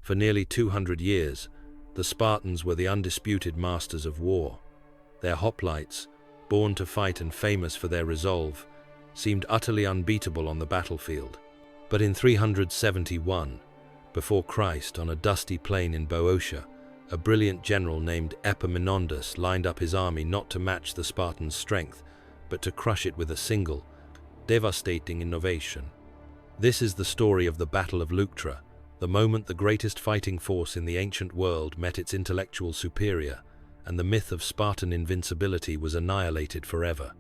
For nearly 200 years, the Spartans were the undisputed masters of war. Their hoplites, born to fight and famous for their resolve, seemed utterly unbeatable on the battlefield. But in 371, before Christ, on a dusty plain in Boeotia, a brilliant general named Epaminondas lined up his army not to match the Spartans' strength, but to crush it with a single, devastating innovation. This is the story of the Battle of Leuctra, the moment the greatest fighting force in the ancient world met its intellectual superior, and the myth of Spartan invincibility was annihilated forever.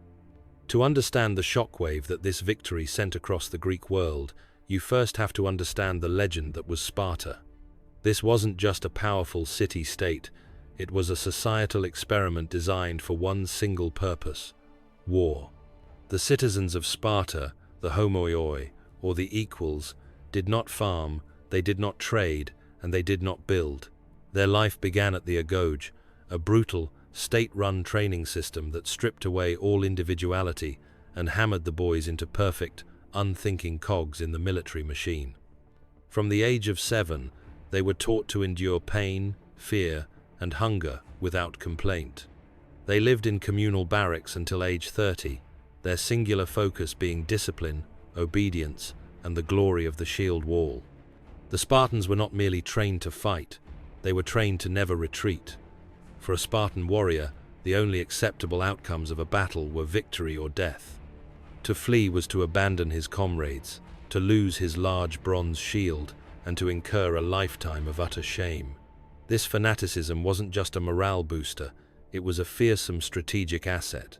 To understand the shockwave that this victory sent across the Greek world, you first have to understand the legend that was Sparta. This wasn't just a powerful city-state, it was a societal experiment designed for one single purpose: war. The citizens of Sparta, the homoioi, or the equals, did not farm, they did not trade, and they did not build. Their life began at the agoge, a brutal, state-run training system that stripped away all individuality and hammered the boys into perfect, unthinking cogs in the military machine. From the age of 7, they were taught to endure pain, fear, and hunger without complaint. They lived in communal barracks until age 30, their singular focus being discipline, obedience, and the glory of the shield wall. The Spartans were not merely trained to fight, they were trained to never retreat. For a Spartan warrior, the only acceptable outcomes of a battle were victory or death. To flee was to abandon his comrades, to lose his large bronze shield, and to incur a lifetime of utter shame. This fanaticism wasn't just a morale booster, it was a fearsome strategic asset.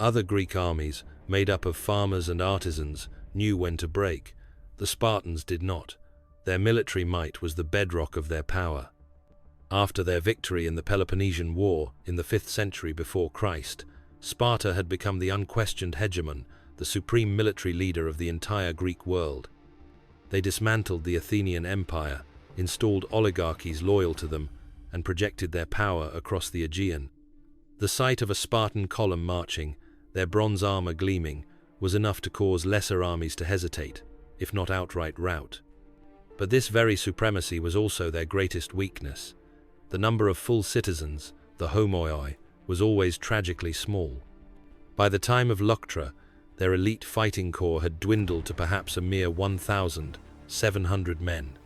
Other Greek armies, made up of farmers and artisans, knew when to break. The Spartans did not. Their military might was the bedrock of their power. After their victory in the Peloponnesian War in the 5th century before Christ, Sparta had become the unquestioned hegemon, the supreme military leader of the entire Greek world. They dismantled the Athenian Empire, installed oligarchies loyal to them, and projected their power across the Aegean. The sight of a Spartan column marching, their bronze armor gleaming, was enough to cause lesser armies to hesitate, if not outright rout. But this very supremacy was also their greatest weakness. The number of full citizens, the homoioi, was always tragically small. By the time of Leuctra, their elite fighting corps had dwindled to perhaps a mere 1,700 men.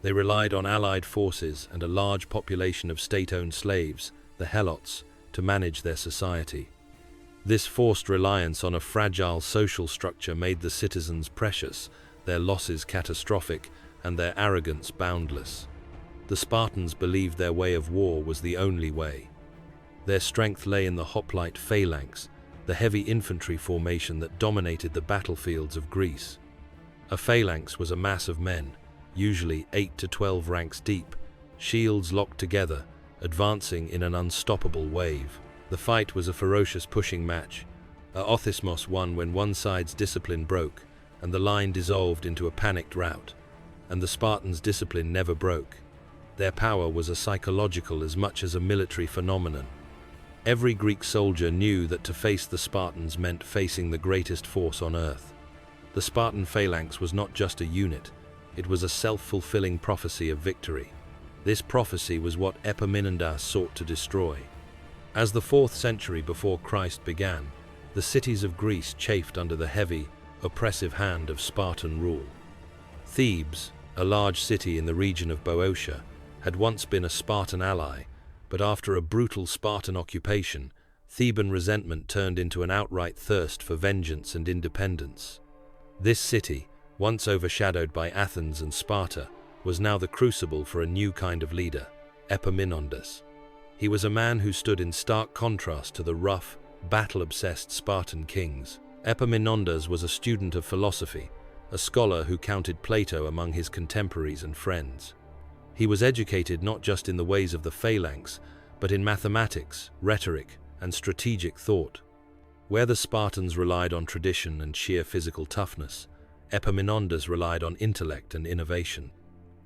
They relied on allied forces and a large population of state-owned slaves, the helots, to manage their society. This forced reliance on a fragile social structure made the citizens precious, their losses catastrophic, and their arrogance boundless. The Spartans believed their way of war was the only way. Their strength lay in the hoplite phalanx, the heavy infantry formation that dominated the battlefields of Greece. A phalanx was a mass of men, usually 8 to 12 ranks deep, shields locked together, advancing in an unstoppable wave. The fight was a ferocious pushing match, a othismos one when one side's discipline broke, and the line dissolved into a panicked rout. And the Spartans' discipline never broke. Their power was a psychological as much as a military phenomenon. Every Greek soldier knew that to face the Spartans meant facing the greatest force on earth. The Spartan phalanx was not just a unit, it was a self-fulfilling prophecy of victory. This prophecy was what Epaminondas sought to destroy. As the 4th century before Christ began, the cities of Greece chafed under the heavy, oppressive hand of Spartan rule. Thebes, a large city in the region of Boeotia, had once been a Spartan ally, but after a brutal Spartan occupation, Theban resentment turned into an outright thirst for vengeance and independence. This city, once overshadowed by Athens and Sparta, was now the crucible for a new kind of leader, Epaminondas. He was a man who stood in stark contrast to the rough, battle-obsessed Spartan kings. Epaminondas was a student of philosophy, a scholar who counted Plato among his contemporaries and friends. He was educated not just in the ways of the phalanx, but in mathematics, rhetoric, and strategic thought. Where the Spartans relied on tradition and sheer physical toughness, Epaminondas relied on intellect and innovation.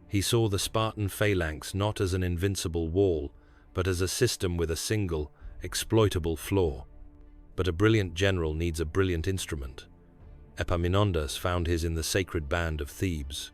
He saw the Spartan phalanx not as an invincible wall, but as a system with a single, exploitable flaw. But a brilliant general needs a brilliant instrument. Epaminondas found his in the sacred band of Thebes.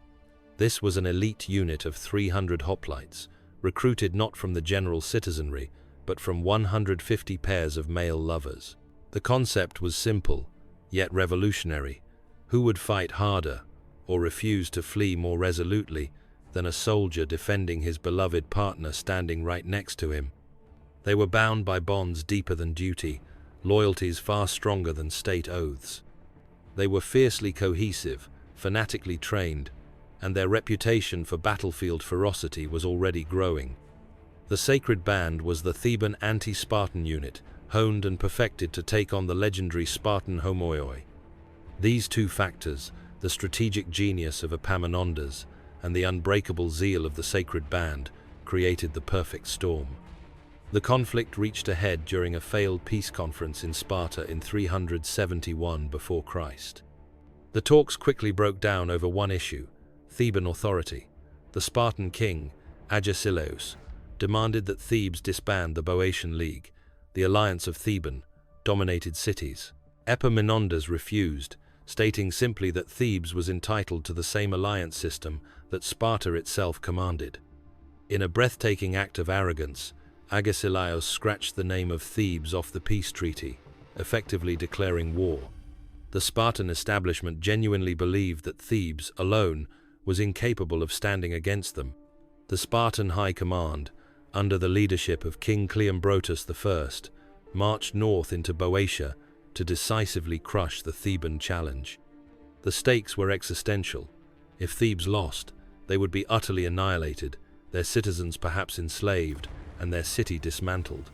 This was an elite unit of 300 hoplites, recruited not from the general citizenry, but from 150 pairs of male lovers. The concept was simple, yet revolutionary. Who would fight harder, or refuse to flee more resolutely, than a soldier defending his beloved partner standing right next to him? They were bound by bonds deeper than duty, loyalties far stronger than state oaths. They were fiercely cohesive, fanatically trained, and their reputation for battlefield ferocity was already growing. The Sacred Band was the Theban anti-Spartan unit, honed and perfected to take on the legendary Spartan homoioi. These two factors, the strategic genius of Epaminondas and the unbreakable zeal of the Sacred Band, created the perfect storm. The conflict reached a head during a failed peace conference in Sparta in 371 before Christ. The talks quickly broke down over one issue: Theban authority. The Spartan king, Agesilaus, demanded that Thebes disband the Boeotian League, the alliance of Theban-dominated cities. Epaminondas refused, stating simply that Thebes was entitled to the same alliance system that Sparta itself commanded. In a breathtaking act of arrogance, Agesilaus scratched the name of Thebes off the peace treaty, effectively declaring war. The Spartan establishment genuinely believed that Thebes, alone, was incapable of standing against them. The Spartan high command, under the leadership of King Cleombrotus I, marched north into Boeotia to decisively crush the Theban challenge. The stakes were existential. If Thebes lost, they would be utterly annihilated, their citizens perhaps enslaved, and their city dismantled.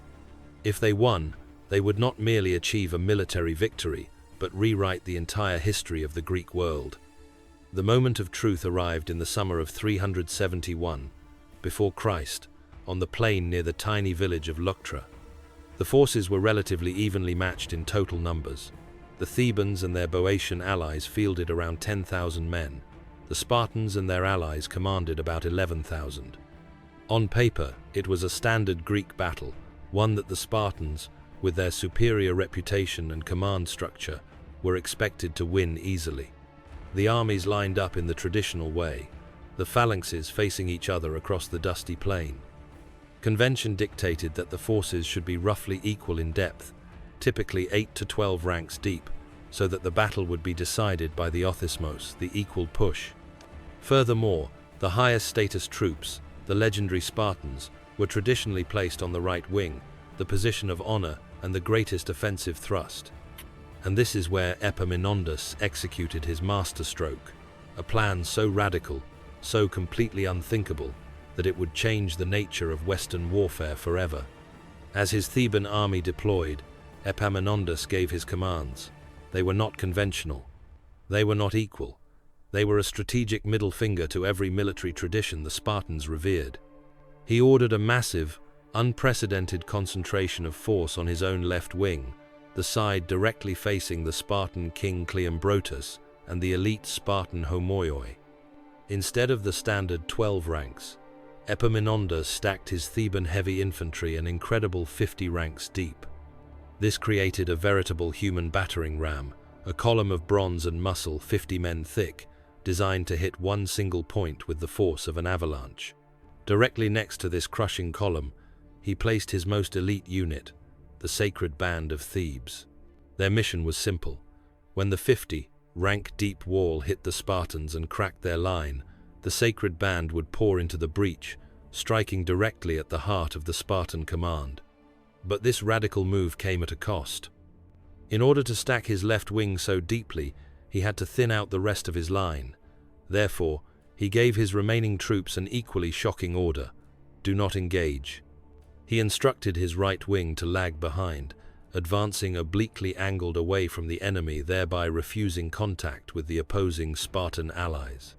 If they won, they would not merely achieve a military victory, but rewrite the entire history of the Greek world. The moment of truth arrived in the summer of 371 before Christ, on the plain near the tiny village of Leuctra. The forces were relatively evenly matched in total numbers. The Thebans and their Boeotian allies fielded around 10,000 men. The Spartans and their allies commanded about 11,000. On paper, it was a standard Greek battle, one that the Spartans, with their superior reputation and command structure, were expected to win easily. The armies lined up in the traditional way, the phalanxes facing each other across the dusty plain. Convention dictated that the forces should be roughly equal in depth, typically 8 to 12 ranks deep, so that the battle would be decided by the othismos, the equal push. Furthermore, the highest status troops, the legendary Spartans, were traditionally placed on the right wing, the position of honor and the greatest offensive thrust. And this is where Epaminondas executed his masterstroke, a plan so radical, so completely unthinkable, that it would change the nature of Western warfare forever. As his Theban army deployed, Epaminondas gave his commands. They were not conventional. They were not equal. They were a strategic middle finger to every military tradition the Spartans revered. He ordered a massive, unprecedented concentration of force on his own left wing, the side directly facing the Spartan king Cleombrotus and the elite Spartan homoioi. Instead of the standard 12 ranks, Epaminondas stacked his Theban heavy infantry an incredible 50 ranks deep. This created a veritable human battering ram, a column of bronze and muscle 50 men thick, designed to hit one single point with the force of an avalanche. Directly next to this crushing column, he placed his most elite unit, the Sacred Band of Thebes. Their mission was simple. When the 50-rank-deep wall hit the Spartans and cracked their line, the Sacred Band would pour into the breach, striking directly at the heart of the Spartan command. But this radical move came at a cost. In order to stack his left wing so deeply, he had to thin out the rest of his line. Therefore, he gave his remaining troops an equally shocking order: do not engage. He instructed his right wing to lag behind, advancing obliquely angled away from the enemy, thereby refusing contact with the opposing Spartan allies.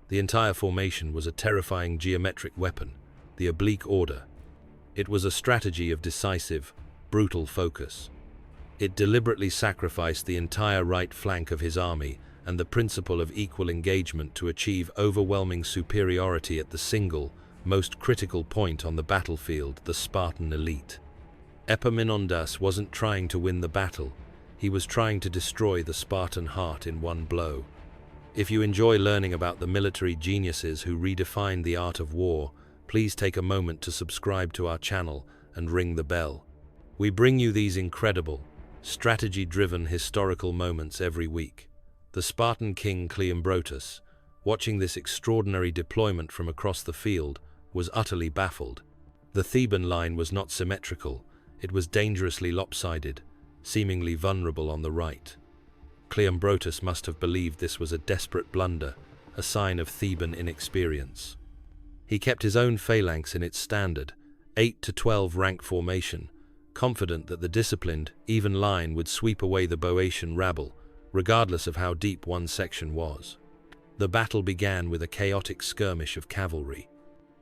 The entire formation was a terrifying geometric weapon, the oblique order. It was a strategy of decisive, brutal focus. It deliberately sacrificed the entire right flank of his army and the principle of equal engagement to achieve overwhelming superiority at the single, most critical point on the battlefield, the Spartan elite. Epaminondas wasn't trying to win the battle, he was trying to destroy the Spartan heart in one blow. If you enjoy learning about the military geniuses who redefined the art of war, please take a moment to subscribe to our channel and ring the bell. We bring you these incredible, strategy-driven historical moments every week. The Spartan king Cleombrotus, watching this extraordinary deployment from across the field, was utterly baffled. The Theban line was not symmetrical, it was dangerously lopsided, seemingly vulnerable on the right. Cleombrotus must have believed this was a desperate blunder, a sign of Theban inexperience. He kept his own phalanx in its standard, 8 to 12 rank formation, confident that the disciplined, even line would sweep away the Boeotian rabble, regardless of how deep one section was. The battle began with a chaotic skirmish of cavalry.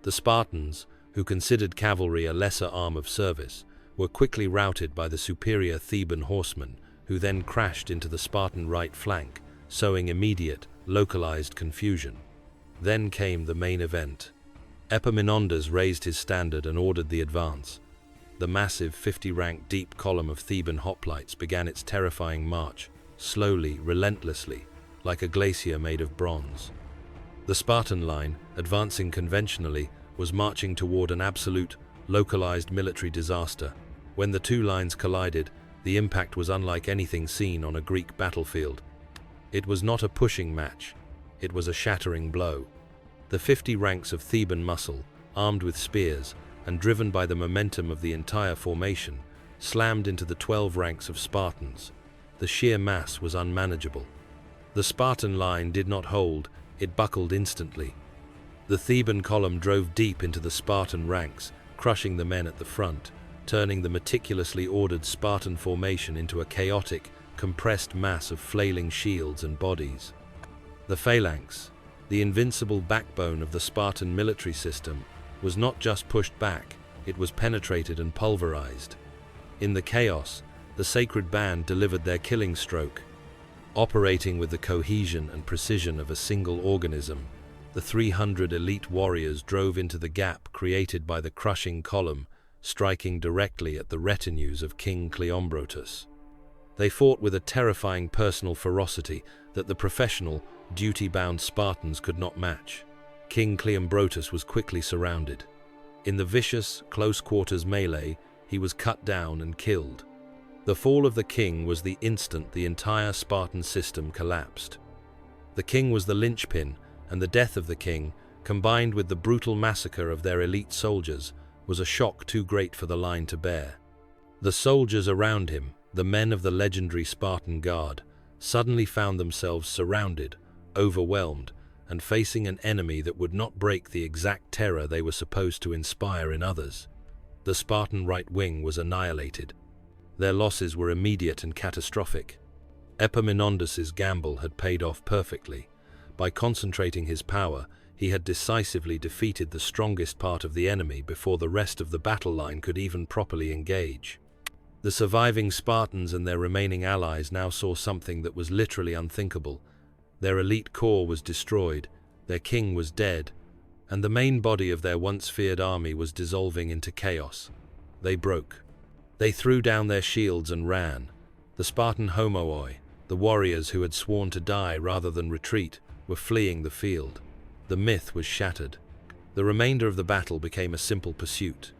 The Spartans, who considered cavalry a lesser arm of service, were quickly routed by the superior Theban horsemen, who then crashed into the Spartan right flank, sowing immediate, localized confusion. Then came the main event. Epaminondas raised his standard and ordered the advance. The massive 50-rank deep column of Theban hoplites began its terrifying march, slowly, relentlessly, like a glacier made of bronze. The Spartan line, advancing conventionally, was marching toward an absolute, localized military disaster. When the two lines collided, the impact was unlike anything seen on a Greek battlefield. It was not a pushing match, it was a shattering blow. The 50 ranks of Theban muscle, armed with spears, and driven by the momentum of the entire formation, slammed into the 12 ranks of Spartans. The sheer mass was unmanageable. The Spartan line did not hold, it buckled instantly. The Theban column drove deep into the Spartan ranks, crushing the men at the front, turning the meticulously ordered Spartan formation into a chaotic, compressed mass of flailing shields and bodies. The phalanx, the invincible backbone of the Spartan military system, was not just pushed back, it was penetrated and pulverized. In the chaos, the sacred band delivered their killing stroke. Operating with the cohesion and precision of a single organism, the 300 elite warriors drove into the gap created by the crushing column, striking directly at the retinues of King Cleombrotus. They fought with a terrifying personal ferocity that the professional, duty-bound Spartans could not match. King Cleombrotus was quickly surrounded. In the vicious, close-quarters melee, he was cut down and killed. The fall of the king was the instant the entire Spartan system collapsed. The king was the linchpin, and the death of the king, combined with the brutal massacre of their elite soldiers, was a shock too great for the line to bear. The soldiers around him, the men of the legendary Spartan Guard, suddenly found themselves surrounded, overwhelmed, and facing an enemy that would not break the exact terror they were supposed to inspire in others. The Spartan right wing was annihilated. Their losses were immediate and catastrophic. Epaminondas's gamble had paid off perfectly. By concentrating his power, he had decisively defeated the strongest part of the enemy before the rest of the battle line could even properly engage. The surviving Spartans and their remaining allies now saw something that was literally unthinkable. Their elite corps was destroyed, their king was dead, and the main body of their once feared army was dissolving into chaos. They broke. They threw down their shields and ran. The Spartan homooi, the warriors who had sworn to die rather than retreat, were fleeing the field. The myth was shattered. The remainder of the battle became a simple pursuit.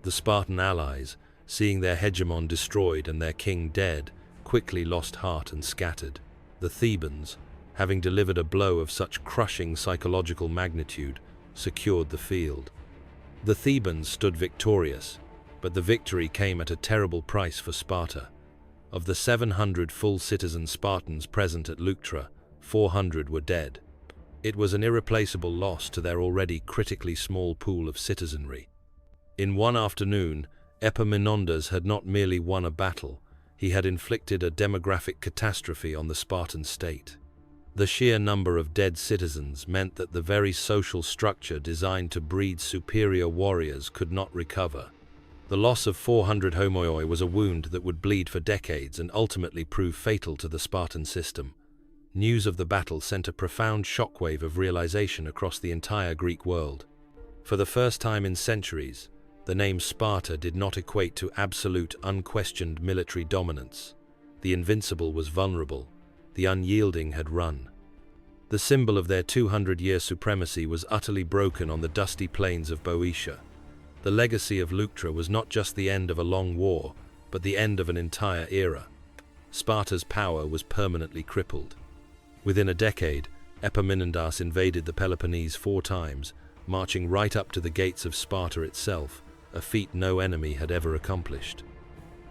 The Spartan allies, seeing their hegemon destroyed and their king dead, quickly lost heart and scattered. The Thebans, having delivered a blow of such crushing psychological magnitude, secured the field. The Thebans stood victorious, but the victory came at a terrible price for Sparta. Of the 700 full citizen Spartans present at Leuctra, 400 were dead. It was an irreplaceable loss to their already critically small pool of citizenry. In one afternoon, Epaminondas had not merely won a battle, he had inflicted a demographic catastrophe on the Spartan state. The sheer number of dead citizens meant that the very social structure designed to breed superior warriors could not recover. The loss of 400 homoioi was a wound that would bleed for decades and ultimately prove fatal to the Spartan system. News of the battle sent a profound shockwave of realization across the entire Greek world. For the first time in centuries, the name Sparta did not equate to absolute, unquestioned military dominance. The invincible was vulnerable. The unyielding had run. The symbol of their 200-year supremacy was utterly broken on the dusty plains of Boeotia. The legacy of Leuctra was not just the end of a long war, but the end of an entire era. Sparta's power was permanently crippled. Within a decade, Epaminondas invaded the Peloponnese 4 times, marching right up to the gates of Sparta itself, a feat no enemy had ever accomplished.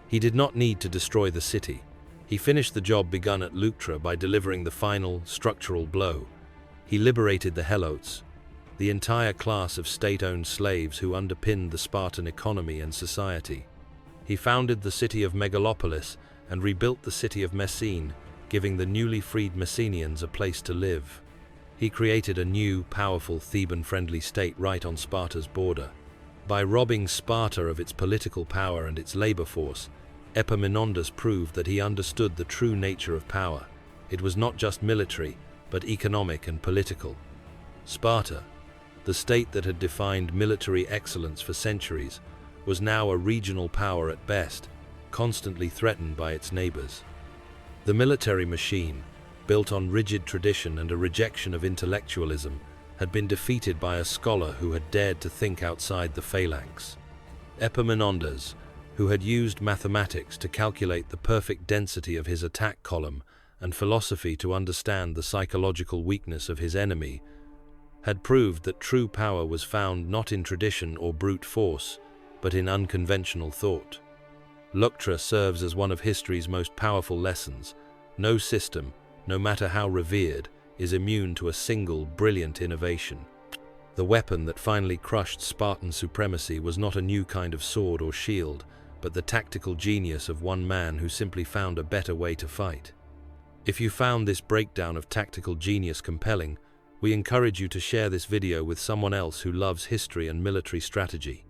He did not need to destroy the city. He finished the job begun at Leuctra by delivering the final, structural blow. He liberated the Helots, the entire class of state-owned slaves who underpinned the Spartan economy and society. He founded the city of Megalopolis and rebuilt the city of Messene, giving the newly freed Messenians a place to live. He created a new, powerful Theban-friendly state right on Sparta's border. By robbing Sparta of its political power and its labor force, Epaminondas proved that he understood the true nature of power. It was not just military, but economic and political. Sparta, the state that had defined military excellence for centuries, was now a regional power at best, constantly threatened by its neighbors. The military machine, built on rigid tradition and a rejection of intellectualism, had been defeated by a scholar who had dared to think outside the phalanx. Epaminondas, who had used mathematics to calculate the perfect density of his attack column and philosophy to understand the psychological weakness of his enemy, had proved that true power was found not in tradition or brute force, but in unconventional thought. Leuctra serves as one of history's most powerful lessons. No system, no matter how revered, is immune to a single, brilliant innovation. The weapon that finally crushed Spartan supremacy was not a new kind of sword or shield, but the tactical genius of one man who simply found a better way to fight. If you found this breakdown of tactical genius compelling, we encourage you to share this video with someone else who loves history and military strategy.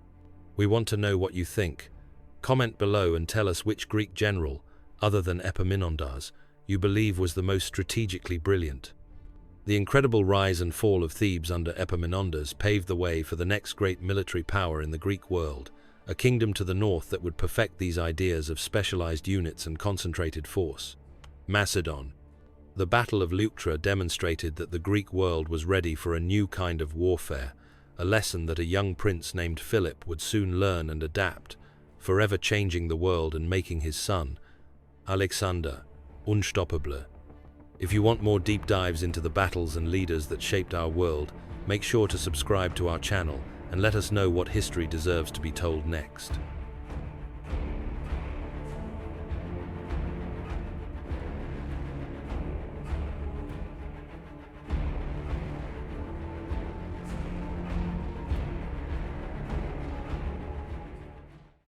We want to know what you think. Comment below and tell us which Greek general, other than Epaminondas, you believe was the most strategically brilliant. The incredible rise and fall of Thebes under Epaminondas paved the way for the next great military power in the Greek world, a kingdom to the north that would perfect these ideas of specialized units and concentrated force. Macedon. The Battle of Leuctra demonstrated that the Greek world was ready for a new kind of warfare, a lesson that a young prince named Philip would soon learn and adapt, forever changing the world and making his son, Alexander, unstoppable. If you want more deep dives into the battles and leaders that shaped our world, make sure to subscribe to our channel and let us know what history deserves to be told next.